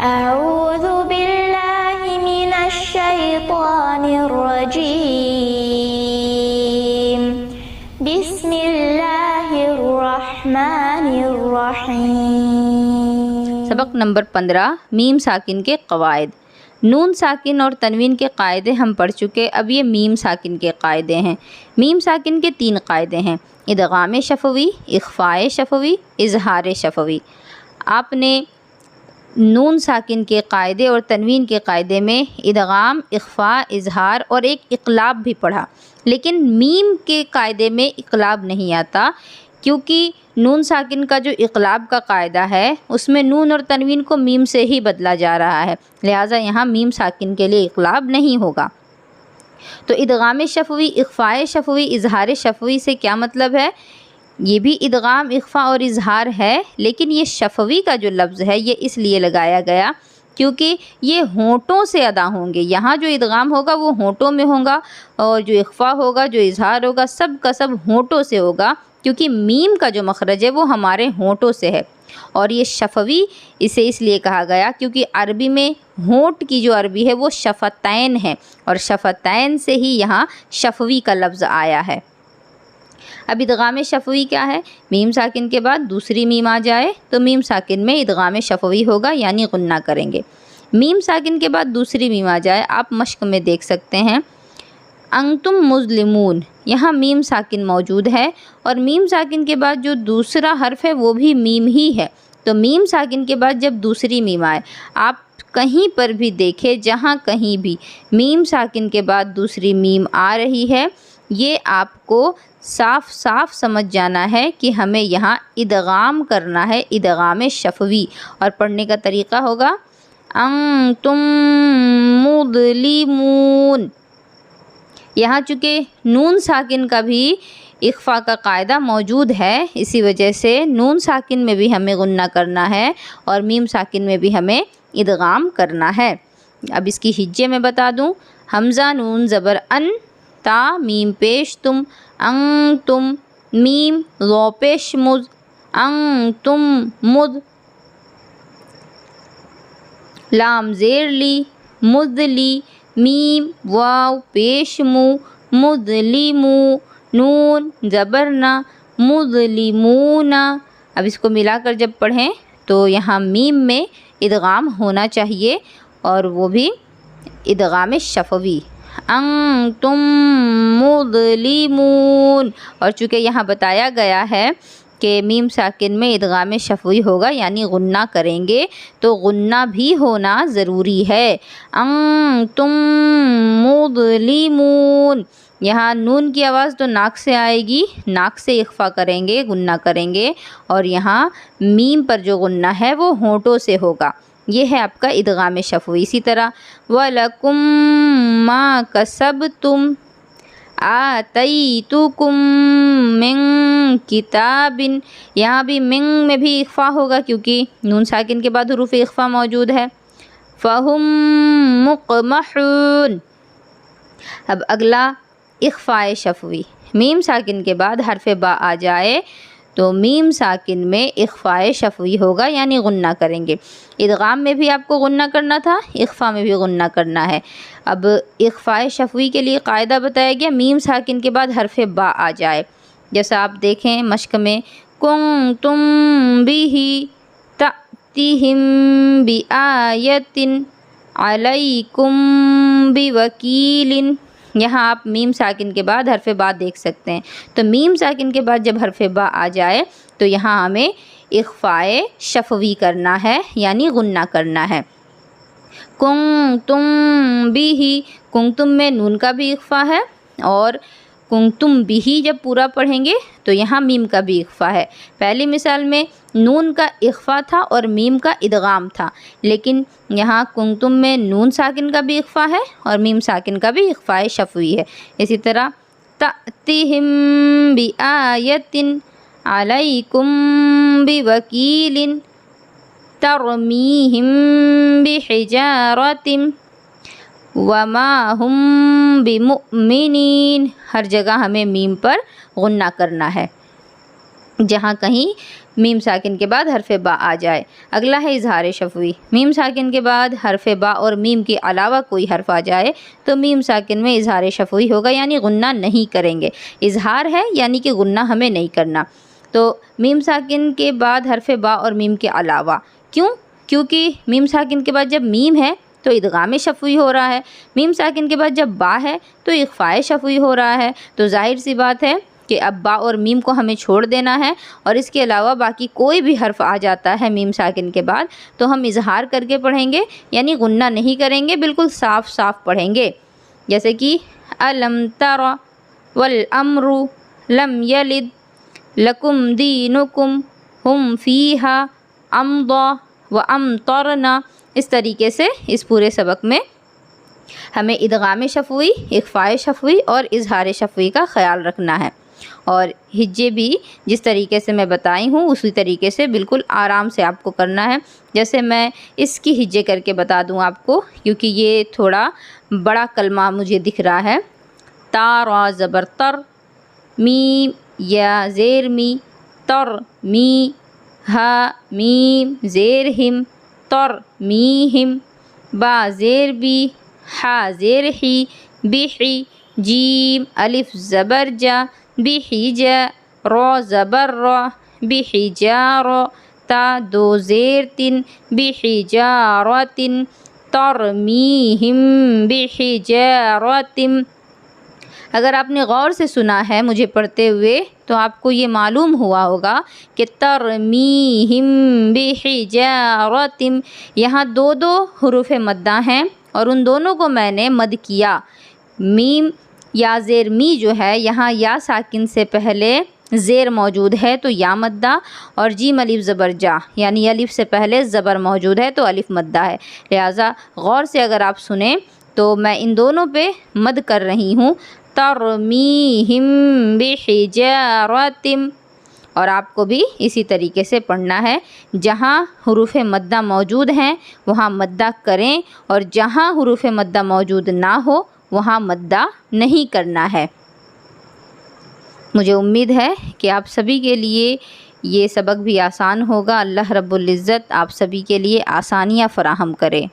अऊज़ु बिल्लाहि मिनश शैतानिर रजीम। बिस्मिल्लाहिर रहमानिर रहीम। सबक number 15 meme साकिन के क़वाइद। नून साकिन और तनवीन के क़ायदे हम पढ़ चुके। अब ये मीम साकिन के क़ायदे हैं। मीम साकिन के 3 क़ायदे हैं, इदगाम शफ़वी, इख़फ़ाए शफ़वी, इज़हार शफ़वी। आपने नून साकिन के क़ायदे और तनवीन के क़ायदे में इदगाम, इख़फ़ा, इज़हार और एक इक़लाब भी पढ़ा, लेकिन मीम के क़ायदे में इक़लाब नहीं आता, क्योंकि नून साकिन का जो इक़लाब का क़ायदा है उसमें नून और तनवीन को मीम से ही बदला जा रहा है, लिहाजा यहाँ मीम साकिन के लिए इक़लाब नहीं होगा। तो इदगाम शफ़वी, इख़फ़ाए शफ़वी, इज़हार शफ़वी से क्या मतलब है? ये भी इदगाम, इख़फ़ा और इज़हार है, लेकिन ये शफ़वी का जो लफ्ज़ है ये इसलिए लगाया गया क्योंकि ये होंठों से अदा होंगे। यहाँ जो इदगाम होगा वो होंठों में होगा और जो इख़फ़ा होगा, जो इज़हार होगा, सब का सब होंठों से होगा, क्योंकि मीम का जो मखरज है वो हमारे होंठों से है। और ये शफ़वी इसे इसलिए कहा गया क्योंकि अरबी में होंठ की जो अरबी है वो शफ़तैन है और शफ़तैन से ही यहाँ शफ़वी का लफ्ज़ आया है। अब इदगाम शफ़वी क्या है? मीम साकिन के बाद दूसरी मीम आ जाए तो मीम साकिन में इदगाम शफ़वी होगा, यानी गुन्ना करेंगे। मीम साकिन के बाद दूसरी मीम आ जाए, आप मश्क में देख सकते हैं, अंतुम मुज़लिमून, यहाँ मीम साकिन मौजूद है और मीम साकिन के बाद जो दूसरा हर्फ है वो भी मीम ही है। तो मीम साकिन के बाद जब दूसरी मीम आए, आप कहीं पर भी देखें, जहाँ कहीं भी मीम साकिन के बाद दूसरी मीम आ रही है, ये आपको साफ साफ समझ जाना है कि हमें यहाँ इदगाम करना है, इदगाम शफ़वी। और पढ़ने का तरीक़ा होगा अंतुम मुज़लिमून। यहाँ चूँकि नून साकिन का भी इख़फ़ा का क़ायदा मौजूद है, इसी वजह से नून साकिन में भी हमें गुन्ना करना है और मीम साकिन में भी हमें इदगाम करना है। अब इसकी हिज्जे में बता दूँ, हमज़ा नून ज़बर अन, ता मीम पेश तुम, तुम, मीम ज़ो पेश मुज़, तुम मुद, लाम ज़ेर ली, मुज़ली, मीम वाव पेश मु, मुज़लिमू, नून ज़बरना, मुज़लिमूना। अब इसको मिलाकर जब पढ़ें तो यहाँ मीम में इदगाम होना चाहिए और वो भी इदगाम शफ़वी, तुम मुज़लिमून। और चूँकि यहाँ बताया गया है कि मीम साकिन में इदगाम शफ़वी होगा, यानी गुन्ना करेंगे, तो गुन्ना भी होना ज़रूरी है। तुम मुज़लिमून, यहाँ नून की आवाज़ तो नाक से आएगी, नाक से इख़फ़ा करेंगे, गुन्ना करेंगे, और यहाँ मीम पर जो गुन्ना है वो होंठों से होगा। ये है आपका इदगाम शफ़वी। इसी तरह वलकुम मा कसबतुम आतैतुकुम मिन किताबिन, यहाँ भी मिन में भी इख़फ़ा होगा क्योंकि नून साकिन के बाद हुरूफ़ इख़फ़ा मौजूद है। फ़हुम मुक़महून। अब अगला इख़फ़ाए शफ़वी, मीम साकिन के बाद हरफ़ बा आ जाए तो मीम साकिन में इख़फ़ाए शफ़वी होगा, यानी गुन्ना करेंगे। इदगाम में भी आपको गुन्ना करना था, इख़फ़ा में भी गुन्ना करना है। अब इख़फ़ाए शफ़वी के लिए क़ायदा बताया गया, मीम साकिन के बाद हरफ़ बा आ जाए, जैसा आप देखें मश्क में, कुंतुम बिही तअतिहिम बिआयतिन अलैकुम बिवकीलिन। यहाँ आप मीम साकिन के बाद हरफ़ बा देख सकते हैं। तो मीम साकिन के बाद जब हरफ़ बा आ जाए तो यहाँ हमें इख़फ़ाए शफ़वी करना है, यानी गुन्ना करना है। कुंतुम बिही, कुंतुम में नून का भी इख़फ़ा है और कुंतुम बिही जब पूरा पढ़ेंगे तो यहाँ मीम का भी इख़फ़ा है। पहली मिसाल में नून का इख़फ़ा था और मीम का इदगाम था, लेकिन यहाँ कुंतुम में नून साकिन का भी इख़फ़ा है और मीम साकिन का भी इख़फ़ाए शफ़वी है। इसी तरह तअतिहिम बिआयतिन अलैकुम बिवकीलिन तरमीहिम बिहिजारतिन वमा हुम बिमुमिनीन। हर जगह हमें मीम पर गुन्ना करना है, जहाँ कहीं मीम साकिन के बाद हरफ बा आ जाए। अगला है इजहार शफवी। मीम साकिन के बाद हरफ बा और मीम के अलावा कोई हर्फ आ जाए तो मीम साकिन में इजहार शफवी होगा, यानी गुन्ना नहीं करेंगे। इजहार है यानी कि गुन्ना हमें नहीं करना। तो मीम साकिन के बाद हरफ बा और मीम के अलावा, क्यों? क्योंकि मीम साकिन के बाद जब मीम है तो इदगाम शफवी हो रहा है, मीम साकिन के बाद जब बा है तो इख्फा शफवी हो रहा है। तो जाहिर सी बात है कि अब बा और मीम को हमें छोड़ देना है और इसके अलावा बाकी कोई भी हर्फ आ जाता है मीम साकिन के बाद तो हम इजहार करके पढ़ेंगे, यानी गुन्ना नहीं करेंगे, बिल्कुल साफ साफ पढ़ेंगे। जैसे कि अलम तरा वल अम्रु लम यलिद लकुम दीनुकुम हुम फीहा अम्दा व अमतरना। इस तरीके से इस पूरे सबक में हमें इदगाम शफवी, इख्फा शफवी और इजहार शफवी का ख्याल रखना है। और हिज्जे भी जिस तरीके से मैं बताई हूँ उसी तरीके से बिल्कुल आराम से आपको करना है। जैसे मैं इसकी हिज्जे करके बता दूँ आपको, क्योंकि ये थोड़ा बड़ा कलमा मुझे दिख रहा है। तारा ज़बर तर, मीम या ज़ेर मी, तर मी, हा मीम ज़ेर हिम, तर मी हिम, बा ज़ेर बी, हा ज़ेर ही, बिही, जीम अलिफ ज़बर जा, बिहिजा, रो ज़बर र, बिहिजार, ता दो ज़ेर तिन, बिहिजारतिन, तरमीहिम बिहिजारतिम। अगर आपने गौर से सुना है मुझे पढ़ते हुए तो आपको ये मालूम हुआ होगा कि तरमीहिम बिहिजारतिम, यहाँ दो दो हुरूफ मद्दा हैं और उन दोनों को मैंने मद किया। मीम या ज़ेर मी जो है यहाँ या साकिन से पहले ज़ेर मौजूद है तो या मद्दा, और जीम अलिफ ज़बर जा यानी अलिफ से पहले ज़बर मौजूद है तो अलिफ मद्दा है। लिहाजा गौर से अगर आप सुने तो मैं इन दोनों पे मद कर रही हूँ, तरमीहिम बिहिजारतिम। और आपको भी इसी तरीके से पढ़ना है, जहाँ हुरूफ मद्दा मौजूद हैं वहाँ मद्दा करें और जहाँ हुरूफ मद्दा मौजूद ना हो वहाँ मद्दा नहीं करना है। मुझे उम्मीद है कि आप सभी के लिए ये सबक भी आसान होगा। अल्लाह रब्बुल इज़्ज़त आप सभी के लिए आसानियाँ फ़राहम करे।